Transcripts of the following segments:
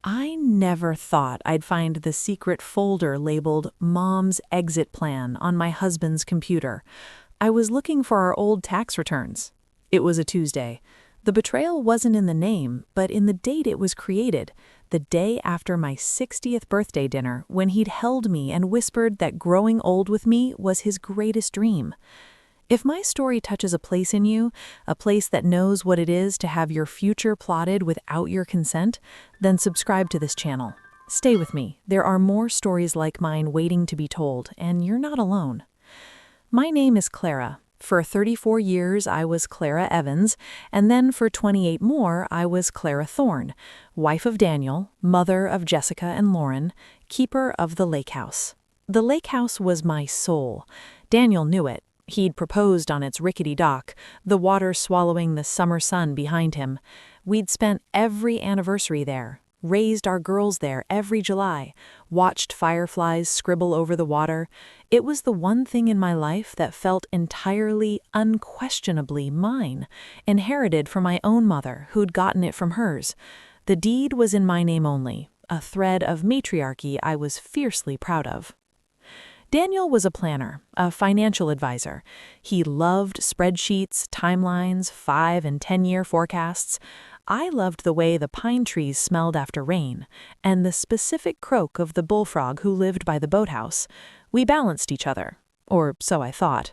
I never thought I'd find the secret folder labeled Mom's Exit Plan on my husband's computer. I was looking for our old tax returns. It was a Tuesday. The betrayal wasn't in the name, but in the date it was created, the day after my 60th birthday dinner, when he'd held me and whispered that growing old with me was his greatest dream. If my story touches a place in you, a place that knows what it is to have your future plotted without your consent, then subscribe to this channel. Stay with me. There are more stories like mine waiting to be told, and you're not alone. My name is Clara. For 34 years, I was Clara Evans, and then for 28 more, I was Clara Thorne, wife of Daniel, mother of Jessica and Lauren, keeper of the lake house. The lake house was my soul. Daniel knew it. He'd proposed on its rickety dock, the water swallowing the summer sun behind him. We'd spent every anniversary there, raised our girls there every July, watched fireflies scribble over the water. It was the one thing in my life that felt entirely, unquestionably mine, inherited from my own mother, who'd gotten it from hers. The deed was in my name only, a thread of matriarchy I was fiercely proud of. Daniel was a planner, a financial advisor. He loved spreadsheets, timelines, 5- and 10-year forecasts. I loved the way the pine trees smelled after rain, and the specific croak of the bullfrog who lived by the boathouse. We balanced each other, or so I thought.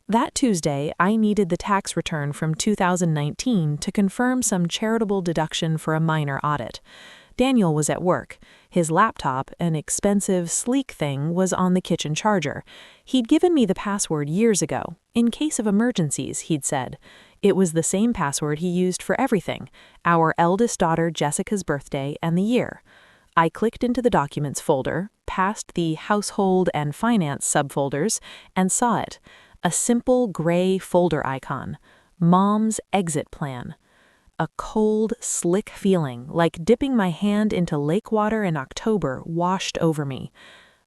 That Tuesday, I needed the tax return from 2019 to confirm some charitable deduction for a minor audit. Daniel was at work. His laptop, an expensive, sleek thing, was on the kitchen charger. He'd given me the password years ago. In case of emergencies, he'd said. It was the same password he used for everything, our eldest daughter Jessica's birthday and the year. I clicked into the Documents folder, past the Household and Finance subfolders, and saw it. A simple gray folder icon. Mom's Exit Plan. A cold, slick feeling, like dipping my hand into lake water in October, washed over me.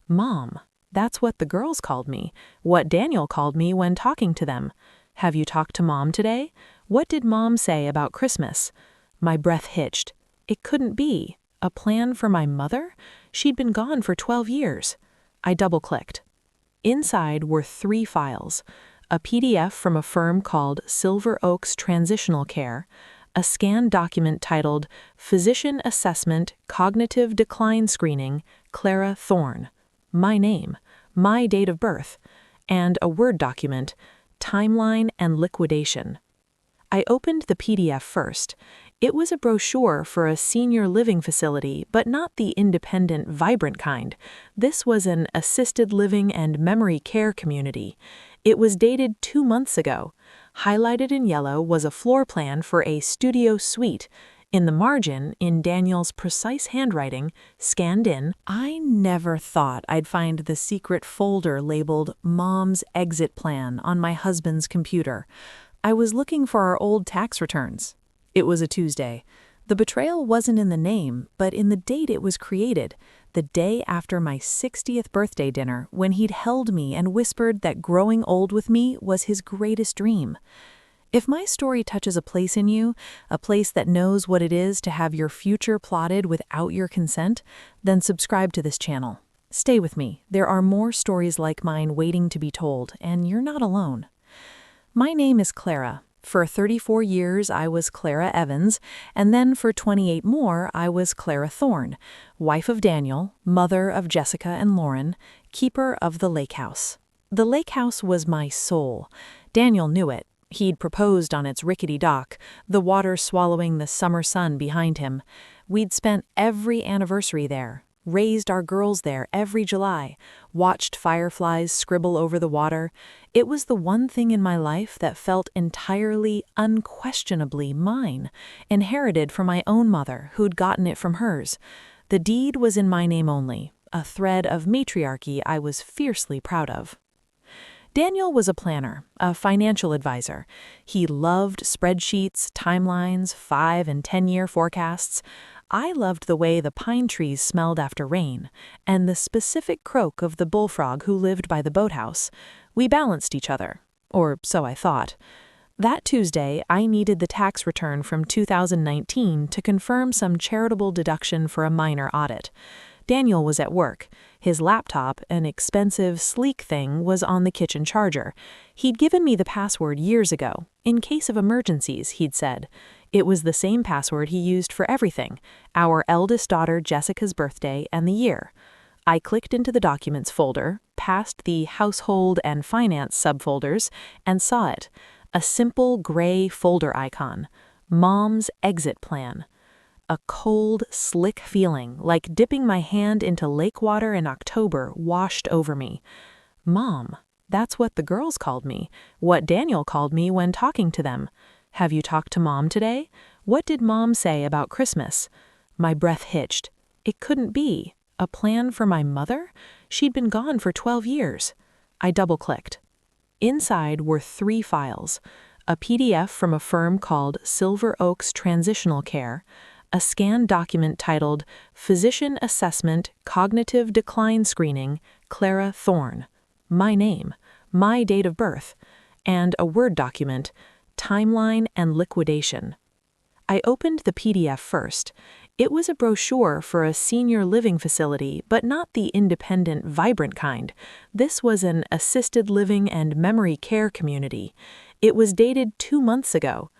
Mom, that's what the girls called me, what Daniel called me when talking to them. Have you talked to Mom today? What did Mom say about Christmas? My breath hitched. It couldn't be. A plan for my mother? She'd been gone for 12 years. I double-clicked. Inside were 3 files. A PDF from a firm called Silver Oaks Transitional Care, a scanned document titled Physician Assessment Cognitive Decline Screening, Clara Thorne, my name, my date of birth, and a Word document, Timeline and Liquidation. I opened the PDF first. It was a brochure for a senior living facility, but not the independent, vibrant kind. This was an assisted living and memory care community. It was dated 2 months ago. Highlighted in yellow was a floor plan for a studio suite. In the margin, in Daniel's precise handwriting, scanned in, I never thought I'd find the secret folder labeled Mom's Exit Plan on my husband's computer. I was looking for our old tax returns. It was a Tuesday. The betrayal wasn't in the name, but in the date it was created, the day after my 60th birthday dinner, when he'd held me and whispered that growing old with me was his greatest dream. If my story touches a place in you, a place that knows what it is to have your future plotted without your consent, then subscribe to this channel. Stay with me. There are more stories like mine waiting to be told, and you're not alone. My name is Clara. For 34 years, I was Clara Evans, and then for 28 more, I was Clara Thorne, wife of Daniel, mother of Jessica and Lauren, keeper of the lake house. The lake house was my soul. Daniel knew it. He'd proposed on its rickety dock, the water swallowing the summer sun behind him. We'd spent every anniversary there, raised our girls there every July, watched fireflies scribble over the water. It was the one thing in my life that felt entirely, unquestionably mine, inherited from my own mother, who'd gotten it from hers. The deed was in my name only, a thread of matriarchy I was fiercely proud of. Daniel was a planner, a financial advisor. He loved spreadsheets, timelines, 5- and 10-year forecasts. I loved the way the pine trees smelled after rain, and the specific croak of the bullfrog who lived by the boathouse. We balanced each other, or so I thought. That Tuesday, I needed the tax return from 2019 to confirm some charitable deduction for a minor audit. Daniel was at work. His laptop, an expensive, sleek thing, was on the kitchen charger. He'd given me the password years ago. In case of emergencies, he'd said. It was the same password he used for everything, our eldest daughter Jessica's birthday and the year. I clicked into the Documents folder, past the Household and Finance subfolders, and saw it. A simple gray folder icon. Mom's Exit Plan. A cold, slick feeling, like dipping my hand into lake water in October, washed over me. Mom, that's what the girls called me, what Daniel called me when talking to them. Have you talked to Mom today? What did Mom say about Christmas? My breath hitched. It couldn't be. A plan for my mother? She'd been gone for 12 years. I double-clicked. Inside were 3 files. A PDF from a firm called Silver Oaks Transitional Care, a scanned document titled Physician Assessment Cognitive Decline Screening, Clara Thorne, my name, my date of birth, and a Word document, Timeline and Liquidation. I opened the PDF first. It was a brochure for a senior living facility, but not the independent, vibrant kind. This was an assisted living and memory care community. It was dated 2 months ago.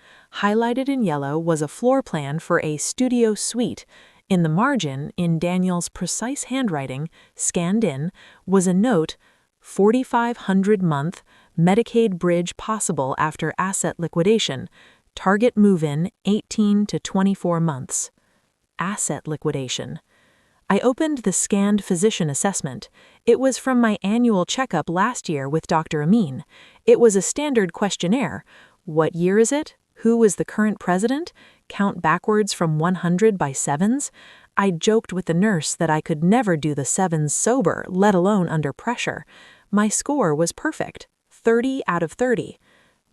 Highlighted in yellow was a floor plan for a studio suite. In the margin, in Daniel's precise handwriting, scanned in, was a note, 4,500 month, Medicaid bridge possible after asset liquidation. Target move-in 18 to 24 months. Asset liquidation. I opened the scanned physician assessment. It was from my annual checkup last year with Dr. Amin. It was a standard questionnaire. What year is it? Who is the current president? Count backwards from 100 by sevens? I joked with the nurse that I could never do the sevens sober, let alone under pressure. My score was perfect, 30 out of 30.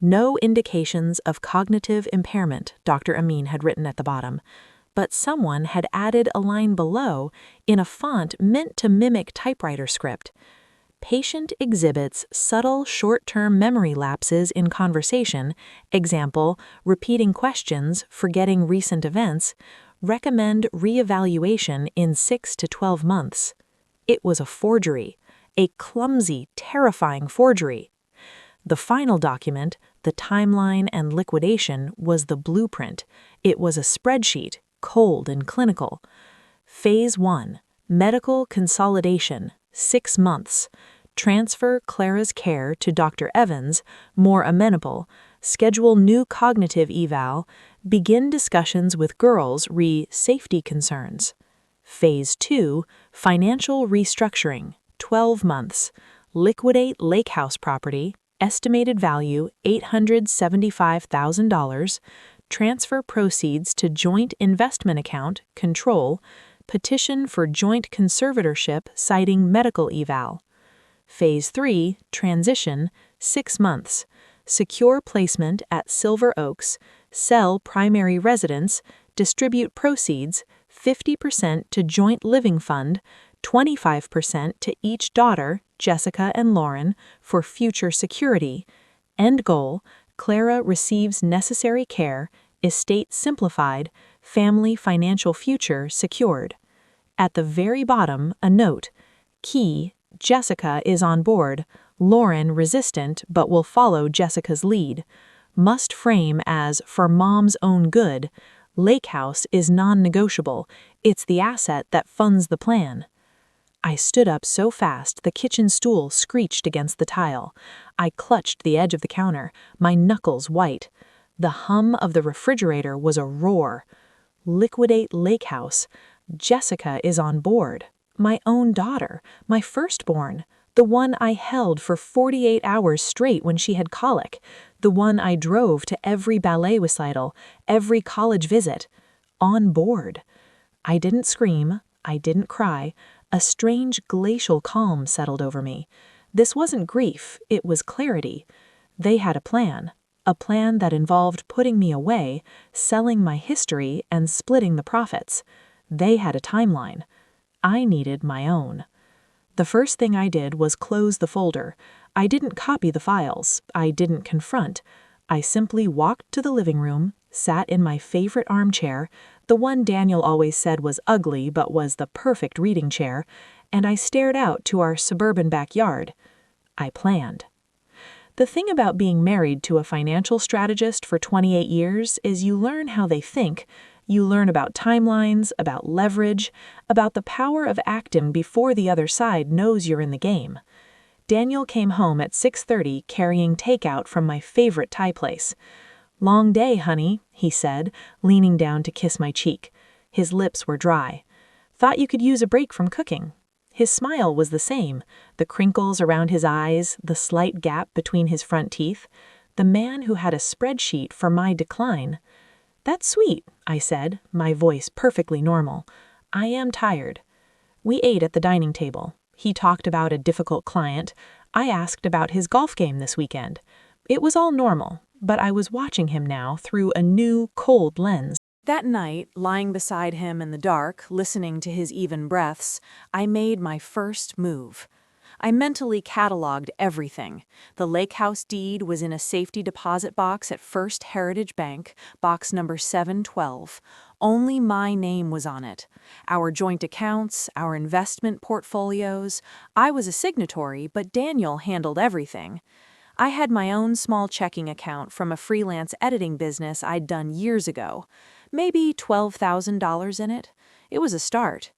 No indications of cognitive impairment, Dr. Amin had written at the bottom. But someone had added a line below in a font meant to mimic typewriter script. Patient exhibits subtle short-term memory lapses in conversation, example, repeating questions, forgetting recent events, recommend reevaluation in 6 to 12 months. It was a forgery, a clumsy, terrifying forgery. The final document, the timeline and liquidation, was the blueprint. It was a spreadsheet, cold and clinical. Phase 1, medical consolidation, 6 months. Transfer Clara's care to Dr. Evans, more amenable. Schedule new cognitive eval. Begin discussions with girls re safety concerns. Phase 2, financial restructuring, 12 months. Liquidate lake house property, estimated value $875,000. Transfer proceeds to joint investment account, control. Petition for joint conservatorship citing medical eval. Phase 3, transition, 6 months. Secure placement at Silver Oaks, sell primary residence, distribute proceeds, 50% to joint living fund, 25% to each daughter, Jessica and Lauren, for future security. End goal, Clara receives necessary care, estate simplified, family financial future secured. At the very bottom, a note. Key, Jessica is on board, Lauren resistant but will follow Jessica's lead. Must frame as for Mom's own good. Lake House is non-negotiable. It's the asset that funds the plan. I stood up so fast the kitchen stool screeched against the tile. I clutched the edge of the counter, my knuckles white. The hum of the refrigerator was a roar. Liquidate Lake House. Jessica is on board. My own daughter, my firstborn, the one I held for 48 hours straight when she had colic, the one I drove to every ballet recital, every college visit. On board. I didn't scream, I didn't cry. A strange glacial calm settled over me. This wasn't grief, it was clarity. They had a plan that involved putting me away, selling my history, and splitting the profits. They had a timeline. I needed my own. The first thing I did was close the folder. I didn't copy the files. I didn't confront. I simply walked to the living room, sat in my favorite armchair, the one Daniel always said was ugly but was the perfect reading chair, and I stared out to our suburban backyard. I planned. The thing about being married to a financial strategist for 28 years is you learn how they think. You learn about timelines, about leverage, about the power of acting before the other side knows you're in the game. Daniel came home at 6:30 carrying takeout from my favorite Thai place. "Long day, honey," he said, leaning down to kiss my cheek. His lips were dry. "Thought you could use a break from cooking." His smile was the same, the crinkles around his eyes, the slight gap between his front teeth. The man who had a spreadsheet for my decline. "That's sweet," I said, my voice perfectly normal. "I am tired." We ate at the dining table. He talked about a difficult client. I asked about his golf game this weekend. It was all normal, but I was watching him now through a new, cold lens. That night, lying beside him in the dark, listening to his even breaths, I made my first move. I mentally cataloged everything. The lake house deed was in a safety deposit box at First Heritage Bank, box number 712. Only my name was on it. Our joint accounts, our investment portfolios. I was a signatory, but Daniel handled everything. I had my own small checking account from a freelance editing business I'd done years ago. Maybe $12,000 in it. It was a start.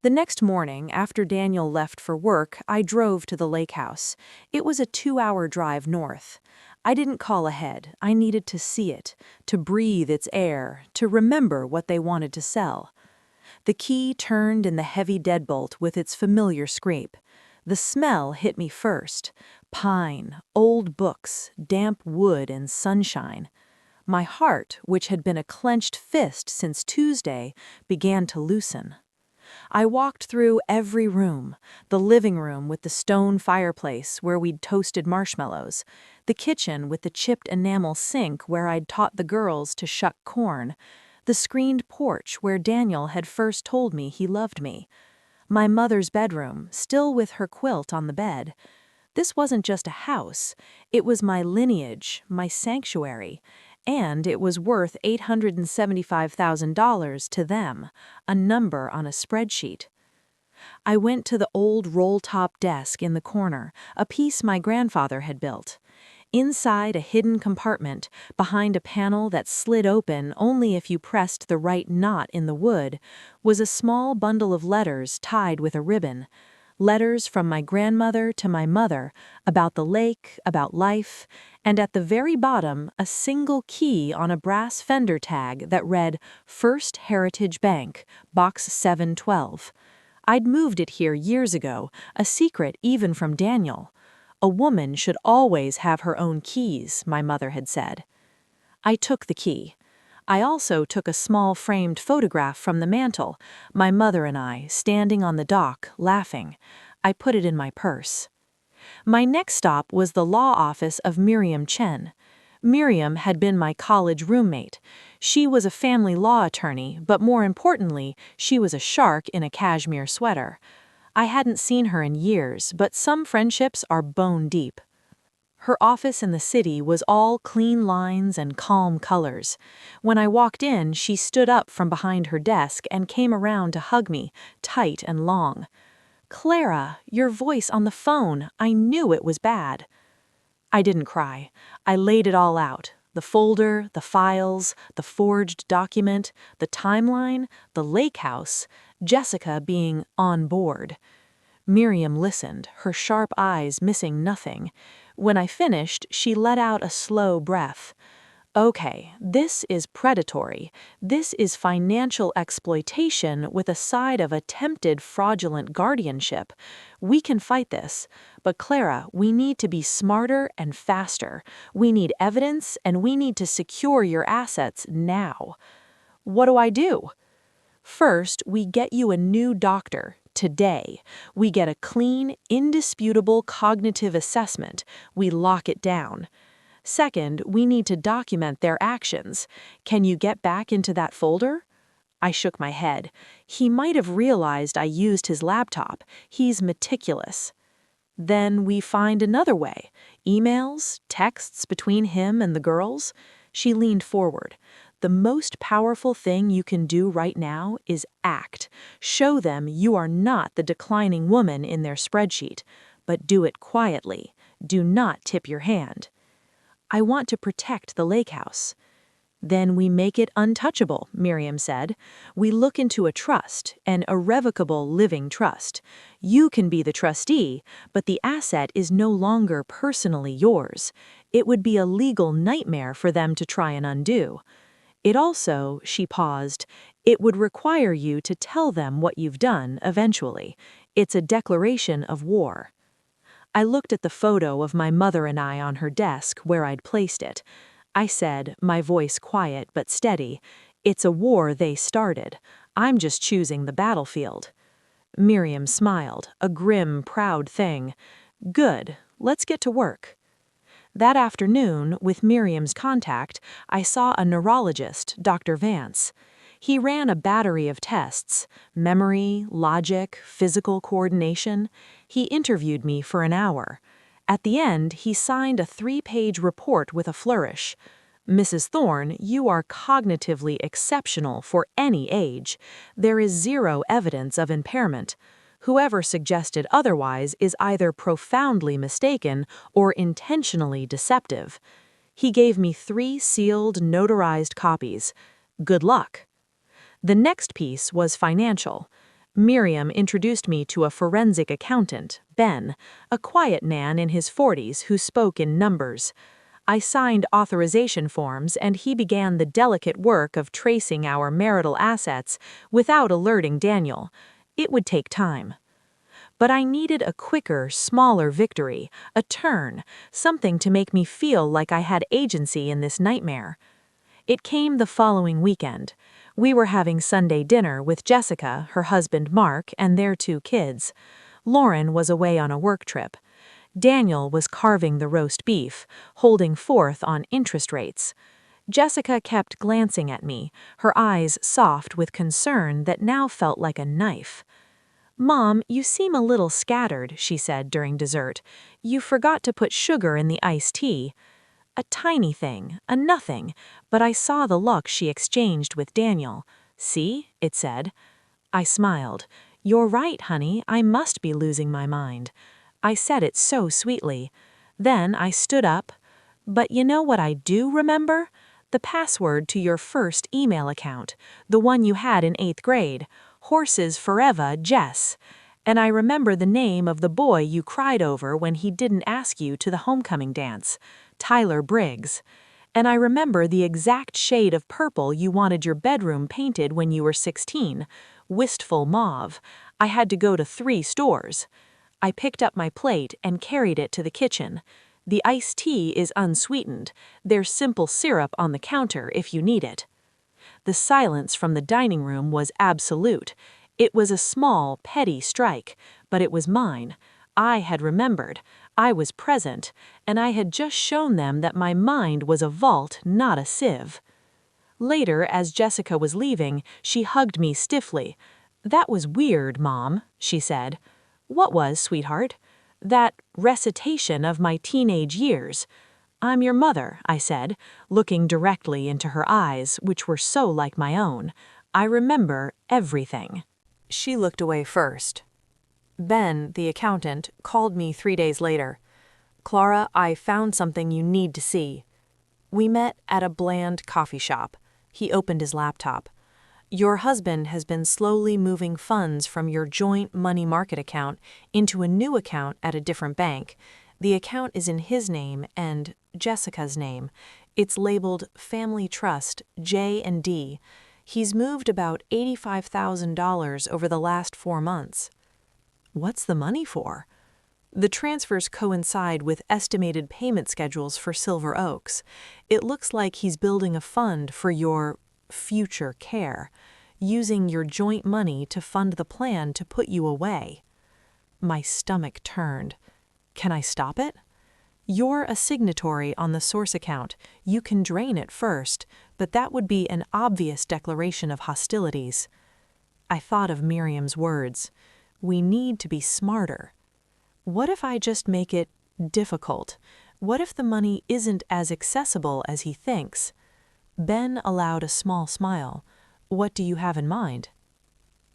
The next morning, after Daniel left for work, I drove to the lake house. It was a 2-hour drive north. I didn't call ahead. I needed to see it, to breathe its air, to remember what they wanted to sell. The key turned in the heavy deadbolt with its familiar scrape. The smell hit me first. Pine, old books, damp wood, and sunshine. My heart, which had been a clenched fist since Tuesday, began to loosen. I walked through every room, the living room with the stone fireplace where we'd toasted marshmallows, the kitchen with the chipped enamel sink where I'd taught the girls to shuck corn, the screened porch where Daniel had first told me he loved me, my mother's bedroom, still with her quilt on the bed. This wasn't just a house, it was my lineage, my sanctuary, and it was worth $875,000 to them, a number on a spreadsheet. I went to the old roll-top desk in the corner, a piece my grandfather had built. Inside a hidden compartment, behind a panel that slid open only if you pressed the right knot in the wood, was a small bundle of letters tied with a ribbon. Letters from my grandmother to my mother, about the lake, about life, and at the very bottom a single key on a brass fender tag that read First Heritage Bank, box 712. I'd moved it here years ago, a secret even from Daniel. A woman should always have her own keys, my mother had said. I took the key. I also took a small framed photograph from the mantel, my mother and I standing on the dock, laughing. I put it in my purse. My next stop was the law office of Miriam Chen. Miriam had been my college roommate. She was a family law attorney, but more importantly, she was a shark in a cashmere sweater. I hadn't seen her in years, but some friendships are bone deep. Her office in the city was all clean lines and calm colors. When I walked in, she stood up from behind her desk and came around to hug me, tight and long. "Clara, your voice on the phone, I knew it was bad." I didn't cry. I laid it all out. The folder, the files, the forged document, the timeline, the lake house, Jessica being on board. Miriam listened, her sharp eyes missing nothing. When I finished, she let out a slow breath. "Okay, this is predatory. This is financial exploitation with a side of attempted fraudulent guardianship. We can fight this. But Clara, we need to be smarter and faster. We need evidence, and we need to secure your assets now." What do I do? First, we get you a new doctor. Today, we get a clean, indisputable cognitive assessment. We lock it down. Second, we need to document their actions. Can you get back into that folder? I shook my head. He might have realized I used his laptop. He's meticulous. Then we find another way. Emails, texts between him and the girls. She leaned forward. The most powerful thing you can do right now is act. Show them you are not the declining woman in their spreadsheet, but do it quietly. Do not tip your hand. I want to protect the lake house. Then we make it untouchable, Miriam said. We look into a trust, an irrevocable living trust. You can be the trustee, but the asset is no longer personally yours. It would be a legal nightmare for them to try and undo. It also, she paused, it would require you to tell them what you've done eventually. It's a declaration of war. I looked at the photo of my mother and I on her desk where I'd placed it. I said, my voice quiet but steady, it's a war they started. I'm just choosing the battlefield. Miriam smiled, a grim, proud thing. Good, let's get to work. That afternoon, with Miriam's contact, I saw a neurologist, Dr. Vance. He ran a battery of tests, memory, logic, physical coordination. He interviewed me for an hour. At the end, he signed a 3-page report with a flourish. Mrs. Thorne, you are cognitively exceptional for any age. There is zero evidence of impairment. Whoever suggested otherwise is either profoundly mistaken or intentionally deceptive. He gave me 3 sealed, notarized copies. Good luck. The next piece was financial. Miriam introduced me to a forensic accountant, Ben, a quiet man in his 40s who spoke in numbers. I signed authorization forms and he began the delicate work of tracing our marital assets without alerting Daniel. It would take time. But I needed a quicker, smaller victory, a turn, something to make me feel like I had agency in this nightmare. It came the following weekend. We were having Sunday dinner with Jessica, her husband Mark, and their 2 kids. Lauren was away on a work trip. Daniel was carving the roast beef, holding forth on interest rates. Jessica kept glancing at me, her eyes soft with concern that now felt like a knife. "Mom, you seem a little scattered," she said during dessert. "You forgot to put sugar in the iced tea." A tiny thing, a nothing, but I saw the look she exchanged with Daniel. "See?" it said. I smiled. "You're right, honey, I must be losing my mind." I said it so sweetly. Then I stood up. "But you know what I do remember? The password to your first email account, the one you had in 8th grade. Horses Forever, Jess. And I remember the name of the boy you cried over when he didn't ask you to the homecoming dance. Tyler Briggs. And I remember the exact shade of purple you wanted your bedroom painted when you were 16. Wistful mauve. I had to go to 3 stores. I picked up my plate and carried it to the kitchen. The iced tea is unsweetened. There's simple syrup on the counter if you need it." The silence from the dining room was absolute. It was a small, petty strike, but it was mine. I had remembered. I was present, and I had just shown them that my mind was a vault, not a sieve. Later, as Jessica was leaving, she hugged me stiffly. "That was weird, Mom," she said. "What was, sweetheart?" "That recitation of my teenage years." "I'm your mother," I said, looking directly into her eyes, which were so like my own. "I remember everything." She looked away first. Ben, the accountant, called me 3 days later. "Clara, I found something you need to see." We met at a bland coffee shop. He opened his laptop. "Your husband has been slowly moving funds from your joint money market account into a new account at a different bank. The account is in his name and Jessica's name. It's labeled Family Trust, J&D. He's moved about $85,000 over the last 4 months. "What's the money for?" "The transfers coincide with estimated payment schedules for Silver Oaks. It looks like he's building a fund for your future care, using your joint money to fund the plan to put you away." My stomach turned. "Can I stop it?" "You're a signatory on the source account. You can drain it first, but that would be an obvious declaration of hostilities." I thought of Miriam's words. We need to be smarter. What if I just make it difficult? What if the money isn't as accessible as he thinks? Ben allowed a small smile. What do you have in mind?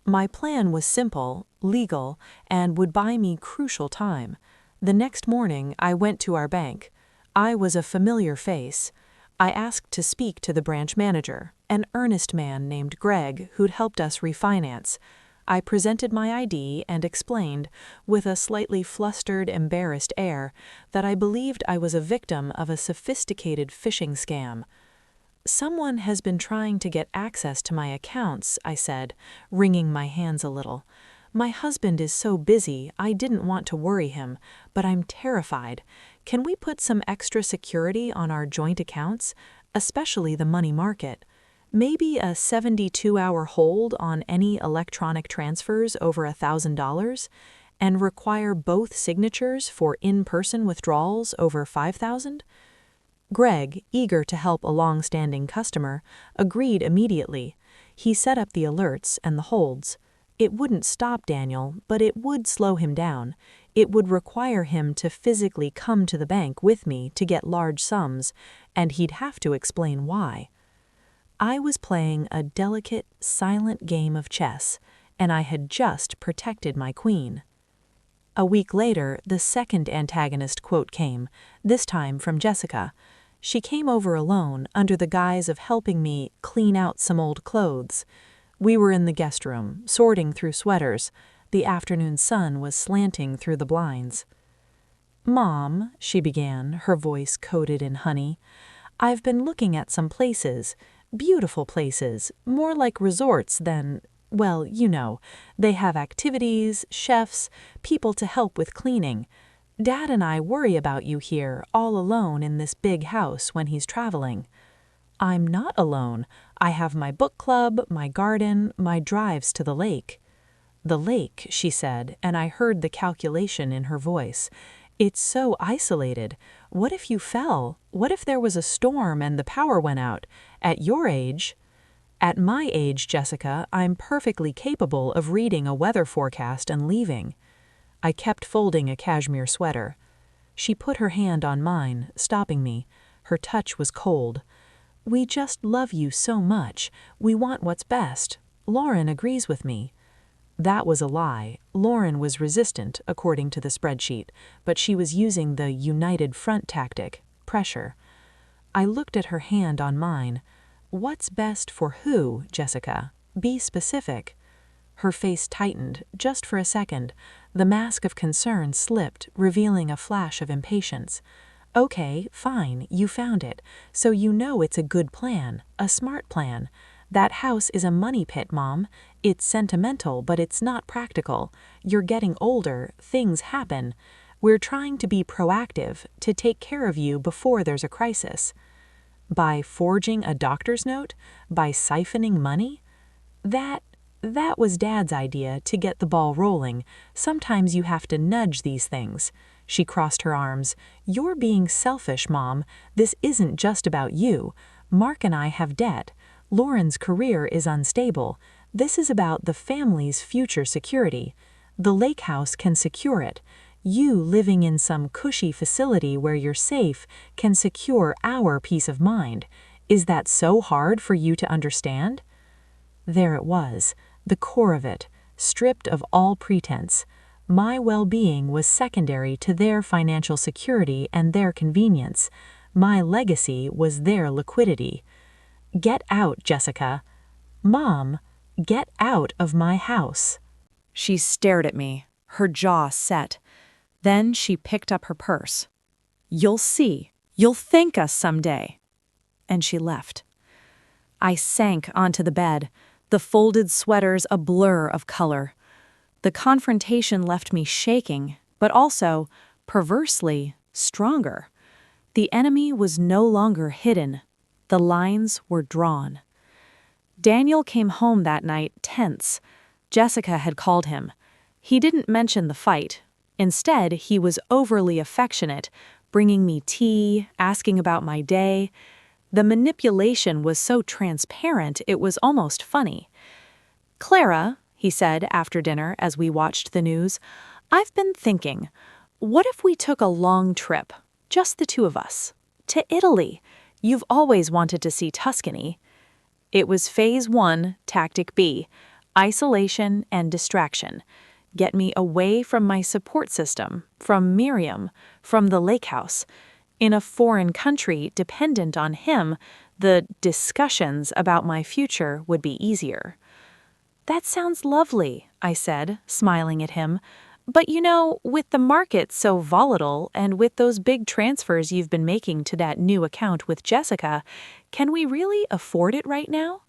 My plan was simple, legal, and would buy me crucial time. The next morning, I went to our bank. I was a familiar face. I asked to speak to the branch manager, an earnest man named Greg who'd helped us refinance. I presented my ID and explained, with a slightly flustered, embarrassed air, that I believed I was a victim of a sophisticated phishing scam. Someone has been trying to get access to my accounts, I said, wringing my hands a little. My husband is so busy, I didn't want to worry him, but I'm terrified. Can we put some extra security on our joint accounts, especially the money market? Maybe a 72-hour hold on any electronic transfers over $1,000, and require both signatures for in-person withdrawals over $5,000? Greg, eager to help a long-standing customer, agreed immediately. He set up the alerts and the holds. It wouldn't stop Daniel, but it would slow him down. It would require him to physically come to the bank with me to get large sums, and he'd have to explain why. I was playing a delicate, silent game of chess, and I had just protected my queen. A week later, the second antagonist quote came, this time from Jessica. She came over alone under the guise of helping me clean out some old clothes. We were in the guest room, sorting through sweaters. The afternoon sun was slanting through the blinds. "Mom," she began, her voice coated in honey, "I've been looking at some places, beautiful places, more like resorts than, well, you know, they have activities, chefs, people to help with cleaning. Dad and I worry about you here, all alone in this big house when he's traveling." "I'm not alone. I have my book club, my garden, my drives to the lake." "The lake," she said, and I heard the calculation in her voice. "It's so isolated. What if you fell? What if there was a storm and the power went out? At your age—" "At my age, Jessica, I'm perfectly capable of reading a weather forecast and leaving." I kept folding a cashmere sweater. She put her hand on mine, stopping me. Her touch was cold. "We just love you so much. We want what's best. Lauren agrees with me." That was a lie. Lauren was resistant, according to the spreadsheet, but she was using the united front tactic, pressure. I looked at her hand on mine. "What's best for who, Jessica? Be specific." Her face tightened, just for a second. The mask of concern slipped, revealing a flash of impatience. "Okay, fine, you found it. So you know it's a good plan, a smart plan. That house is a money pit, Mom. It's sentimental, but it's not practical. You're getting older, things happen. We're trying to be proactive, to take care of you before there's a crisis." By forging a doctor's note? By siphoning money? That was Dad's idea to get the ball rolling. Sometimes you have to nudge these things. She crossed her arms. "You're being selfish, Mom. This isn't just about you. Mark and I have debt. Lauren's career is unstable. This is about the family's future security. The lake house can secure it. You living in some cushy facility where you're safe can secure our peace of mind. Is that so hard for you to understand?" There it was, the core of it, stripped of all pretense. My well-being was secondary to their financial security and their convenience. My legacy was their liquidity. "Get out, Jessica." "Mom, get out of my house." She stared at me, her jaw set. Then she picked up her purse. "You'll see. You'll thank us someday." And she left. I sank onto the bed, the folded sweaters a blur of color. The confrontation left me shaking, but also, perversely, stronger. The enemy was no longer hidden. The lines were drawn. Daniel came home that night tense. Jessica had called him. He didn't mention the fight. Instead, he was overly affectionate, bringing me tea, asking about my day. The manipulation was so transparent it was almost funny. "Clara," he said after dinner as we watched the news, "I've been thinking, What if we took a long trip, just the two of us, to Italy? You've always wanted to see Tuscany. It was Phase 1, Tactic B, isolation and distraction. Get me away from my support system, from Miriam, from the lake house. In a foreign country dependent on him, the discussions about my future would be easier. That sounds lovely, I said, smiling at him. But with the market so volatile and with those big transfers you've been making to that new account with Jessica, can we really afford it right now?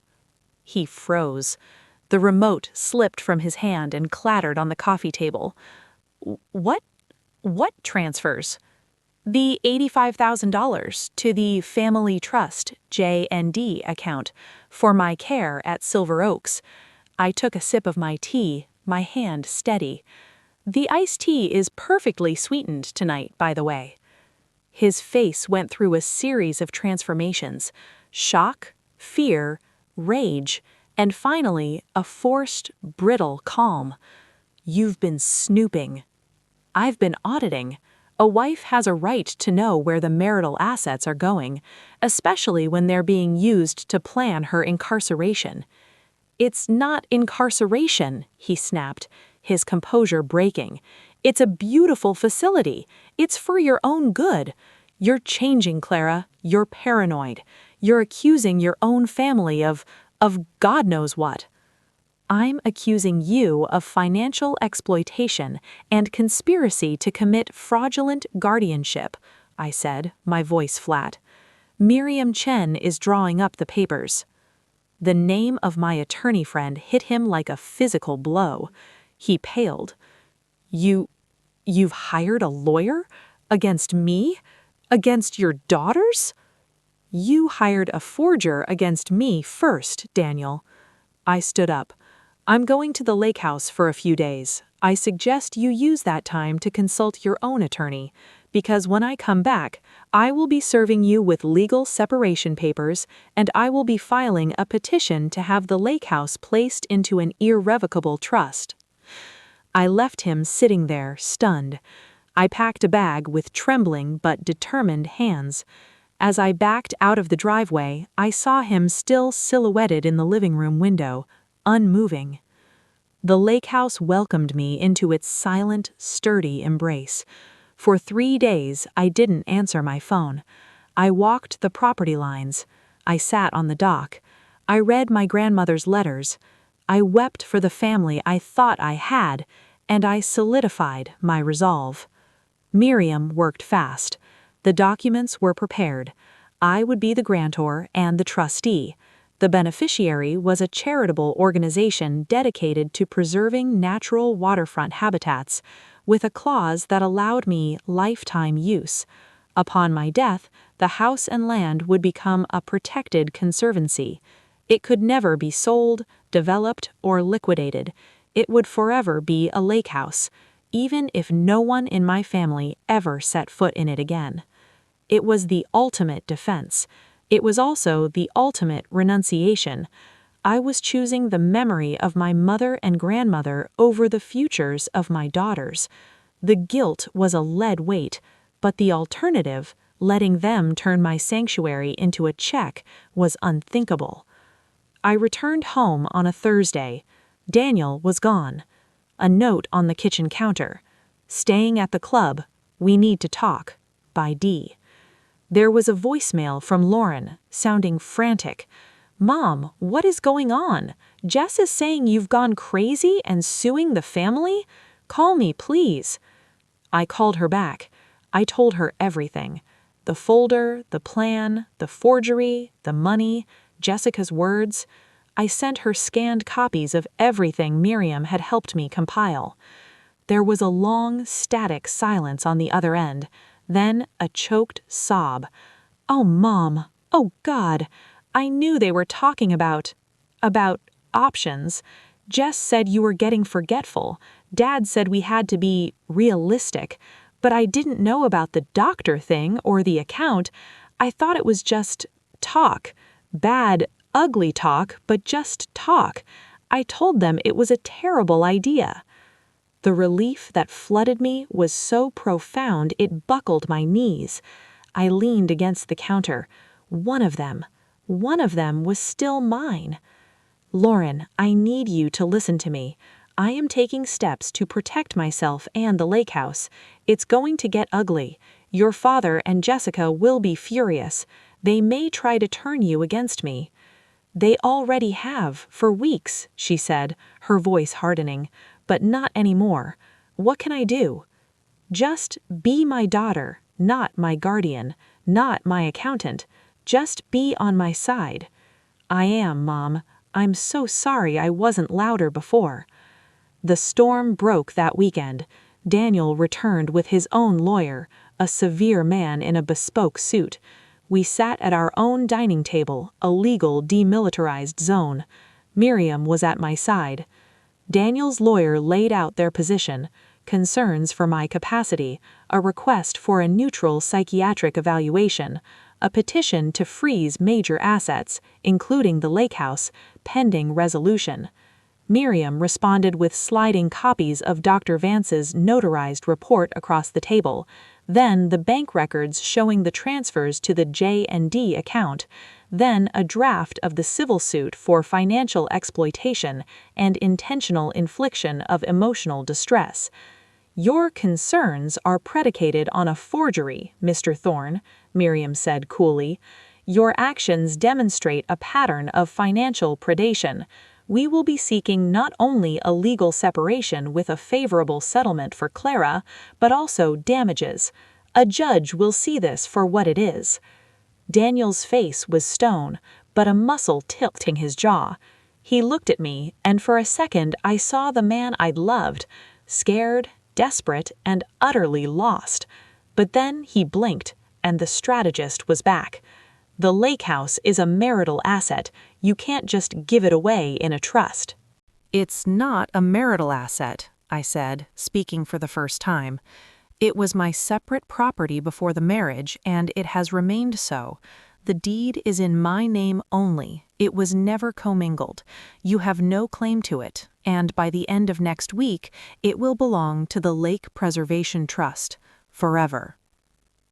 He froze. The remote slipped from his hand and clattered on the coffee table. What? What transfers? The $85,000 to the Family Trust J&D account for my care at Silver Oaks. I took a sip of my tea, my hand steady. The iced tea is perfectly sweetened tonight, by the way. His face went through a series of transformations: shock, fear, rage, and finally a forced, brittle calm. You've been snooping. I've been auditing. A wife has a right to know where the marital assets are going, especially when they're being used to plan her incarceration. It's not incarceration, he snapped, his composure breaking. It's a beautiful facility. It's for your own good. You're changing, Clara. You're paranoid. You're accusing your own family of God knows what. I'm accusing you of financial exploitation and conspiracy to commit fraudulent guardianship, I said, my voice flat. Miriam Chen is drawing up the papers. The name of my attorney friend hit him like a physical blow. He paled. You've hired a lawyer? Against me? Against your daughters? You hired a forger against me first, Daniel. I stood up. I'm going to the lake house for a few days. I suggest you use that time to consult your own attorney, because when I come back, I will be serving you with legal separation papers, and I will be filing a petition to have the lake house placed into an irrevocable trust. I left him sitting there, stunned. I packed a bag with trembling but determined hands. As I backed out of the driveway, I saw him still silhouetted in the living room window, unmoving. The lake house welcomed me into its silent, sturdy embrace. For 3 days, I didn't answer my phone. I walked the property lines. I sat on the dock. I read my grandmother's letters. I wept for the family I thought I had, and I solidified my resolve. Miriam worked fast. The documents were prepared. I would be the grantor and the trustee. The beneficiary was a charitable organization dedicated to preserving natural waterfront habitats, with a clause that allowed me lifetime use. Upon my death, the house and land would become a protected conservancy. It could never be sold, developed, or liquidated. It would forever be a lake house, even if no one in my family ever set foot in it again. It was the ultimate defense. It was also the ultimate renunciation. I was choosing the memory of my mother and grandmother over the futures of my daughters. The guilt was a lead weight, but the alternative, letting them turn my sanctuary into a check, was unthinkable. I returned home on a Thursday. Daniel was gone. A note on the kitchen counter. Staying at the club. We need to talk. By D. There was a voicemail from Lauren, sounding frantic. Mom, what is going on? Jess is saying you've gone crazy and suing the family? Call me, please. I called her back. I told her everything. The folder, the plan, the forgery, the money, Jessica's words. I sent her scanned copies of everything Miriam had helped me compile. There was a long, static silence on the other end, then a choked sob. Oh, Mom. Oh, God. I knew they were talking about options. Jess said you were getting forgetful. Dad said we had to be realistic. But I didn't know about the doctor thing or the account. I thought it was just talk. Bad, ugly talk, but just talk. I told them it was a terrible idea. The relief that flooded me was so profound it buckled my knees. I leaned against the counter. One of them was still mine. Lauren, I need you to listen to me. I am taking steps to protect myself and the lake house. It's going to get ugly. Your father and Jessica will be furious. They may try to turn you against me. They already have, for weeks, she said, her voice hardening. But not anymore. What can I do? Just be my daughter, not my guardian, not my accountant. Just be on my side. I am, Mom. I'm so sorry I wasn't louder before. The storm broke that weekend. Daniel returned with his own lawyer, a severe man in a bespoke suit. We sat at our own dining table, a legal demilitarized zone. Miriam was at my side. Daniel's lawyer laid out their position, concerns for my capacity, a request for a neutral psychiatric evaluation, a petition to freeze major assets, including the lake house, pending resolution. Miriam responded with sliding copies of Dr. Vance's notarized report across the table, then the bank records showing the transfers to the J&D account, then a draft of the civil suit for financial exploitation and intentional infliction of emotional distress. Your concerns are predicated on a forgery, Mr. Thorne, Miriam said coolly. Your actions demonstrate a pattern of financial predation. We will be seeking not only a legal separation with a favorable settlement for Clara, but also damages. A judge will see this for what it is. Daniel's face was stone, but a muscle tilting his jaw. He looked at me, and for a second I saw the man I'd loved, scared, desperate, and utterly lost. But then he blinked, and the strategist was back. The lake house is a marital asset. You can't just give it away in a trust. It's not a marital asset, I said, speaking for the first time. It was my separate property before the marriage, and it has remained so. The deed is in my name only. It was never commingled. You have no claim to it, and by the end of next week, it will belong to the Lake Preservation Trust, forever.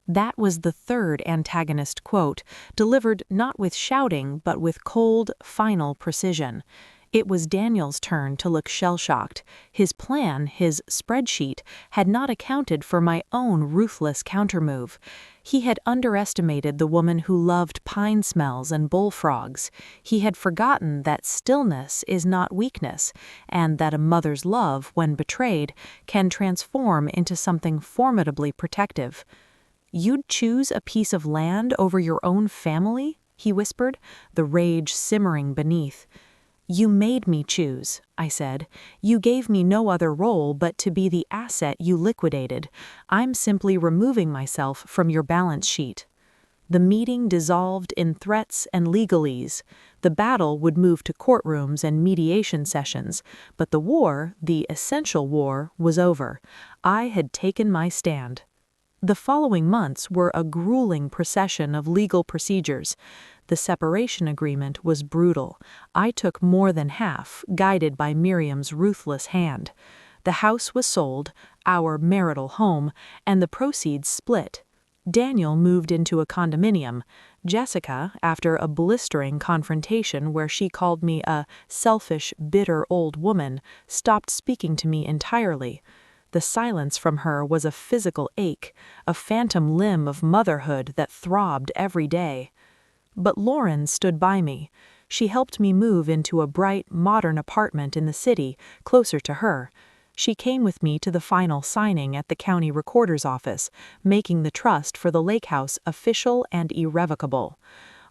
That was the third antagonist quote, delivered not with shouting, but with cold, final precision. It was Daniel's turn to look shell-shocked. His plan, his spreadsheet, had not accounted for my own ruthless countermove. He had underestimated the woman who loved pine smells and bullfrogs. He had forgotten that stillness is not weakness, and that a mother's love, when betrayed, can transform into something formidably protective. "You'd choose a piece of land over your own family?" he whispered, the rage simmering beneath. "You made me choose," I said. "You gave me no other role but to be the asset you liquidated. I'm simply removing myself from your balance sheet." The meeting dissolved in threats and legalese. The battle would move to courtrooms and mediation sessions, but the war, the essential war, was over. I had taken my stand. The following months were a grueling procession of legal procedures. The separation agreement was brutal. I took more than half, guided by Miriam's ruthless hand. The house was sold, our marital home, and the proceeds split. Daniel moved into a condominium. Jessica, after a blistering confrontation where she called me a selfish, bitter old woman, stopped speaking to me entirely. The silence from her was a physical ache, a phantom limb of motherhood that throbbed every day. But Lauren stood by me. She helped me move into a bright, modern apartment in the city, closer to her. She came with me to the final signing at the county recorder's office, making the trust for the lake house official and irrevocable.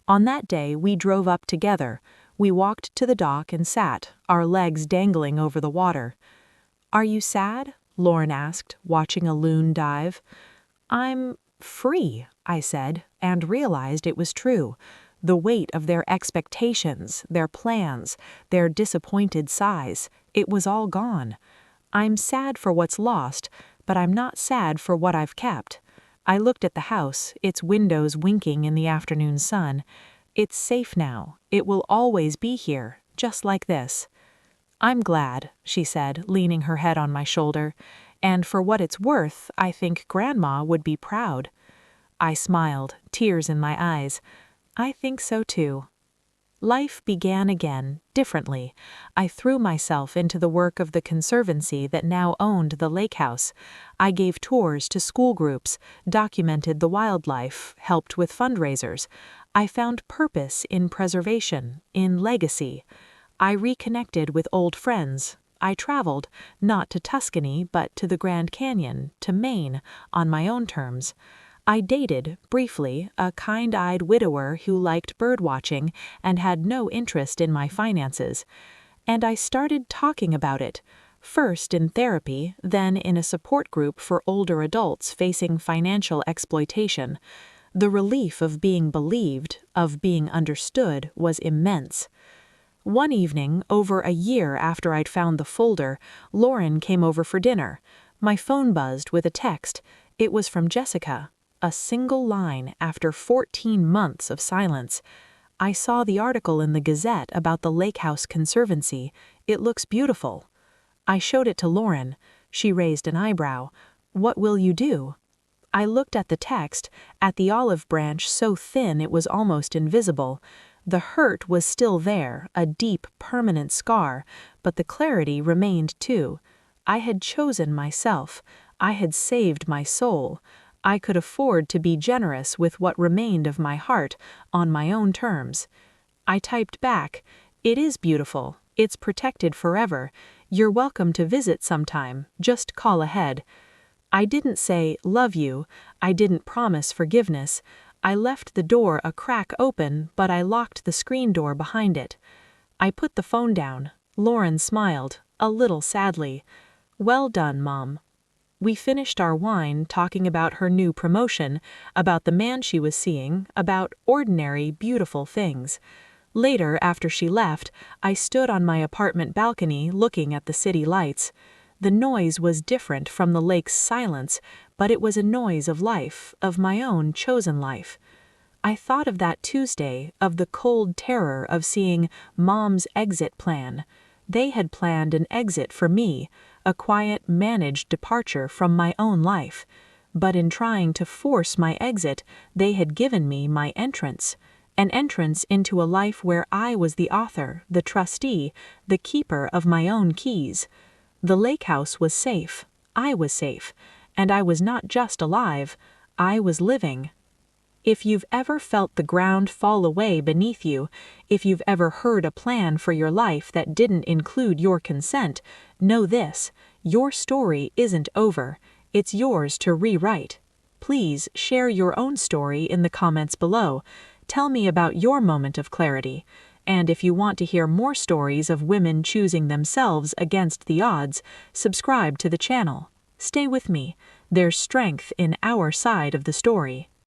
On that day, we drove up together. We walked to the dock and sat, our legs dangling over the water. "Are you sad?" Lauren asked, watching a loon dive. "I'm free," I said, and realized it was true. The weight of their expectations, their plans, their disappointed sighs, it was all gone. I'm sad for what's lost, but I'm not sad for what I've kept. I looked at the house, its windows winking in the afternoon sun. It's safe now. It will always be here, just like this. "I'm glad," she said, leaning her head on my shoulder. "And for what it's worth, I think Grandma would be proud." I smiled, tears in my eyes. "I think so too." Life began again, differently. I threw myself into the work of the conservancy that now owned the lake house. I gave tours to school groups, documented the wildlife, helped with fundraisers. I found purpose in preservation, in legacy. I reconnected with old friends. I traveled, not to Tuscany, but to the Grand Canyon, to Maine, on my own terms. I dated, briefly, a kind-eyed widower who liked birdwatching and had no interest in my finances. And I started talking about it, first in therapy, then in a support group for older adults facing financial exploitation. The relief of being believed, of being understood, was immense. One evening, over a year after I'd found the folder, Lauren came over for dinner. My phone buzzed with a text. It was from Jessica. A single line after 14 months of silence. I saw the article in the Gazette about the Lake House Conservancy. It looks beautiful. I showed it to Lauren. She raised an eyebrow. "What will you do?" I looked at the text, at the olive branch so thin it was almost invisible. The hurt was still there, a deep, permanent scar, but the clarity remained too. I had chosen myself. I had saved my soul. I could afford to be generous with what remained of my heart, on my own terms. I typed back, "It is beautiful. It's protected forever. You're welcome to visit sometime. Just call ahead." I didn't say, "Love you." I didn't promise forgiveness. I left the door a crack open, but I locked the screen door behind it. I put the phone down. Lauren smiled, a little sadly. "Well done, Mom." We finished our wine talking about her new promotion, about the man she was seeing, about ordinary, beautiful things. Later, after she left, I stood on my apartment balcony looking at the city lights. The noise was different from the lake's silence, but it was a noise of life, of my own chosen life. I thought of that Tuesday, of the cold terror of seeing Mom's exit plan. They had planned an exit for me, a quiet, managed departure from my own life. But in trying to force my exit, they had given me my entrance. An entrance into a life where I was the author, the trustee, the keeper of my own keys. The lake house was safe. I was safe. And I was not just alive. I was living. If you've ever felt the ground fall away beneath you, if you've ever heard a plan for your life that didn't include your consent, know this: your story isn't over. It's yours to rewrite. Please share your own story in the comments below. Tell me about your moment of clarity. And if you want to hear more stories of women choosing themselves against the odds, subscribe to the channel. Stay with me. There's strength in our side of the story.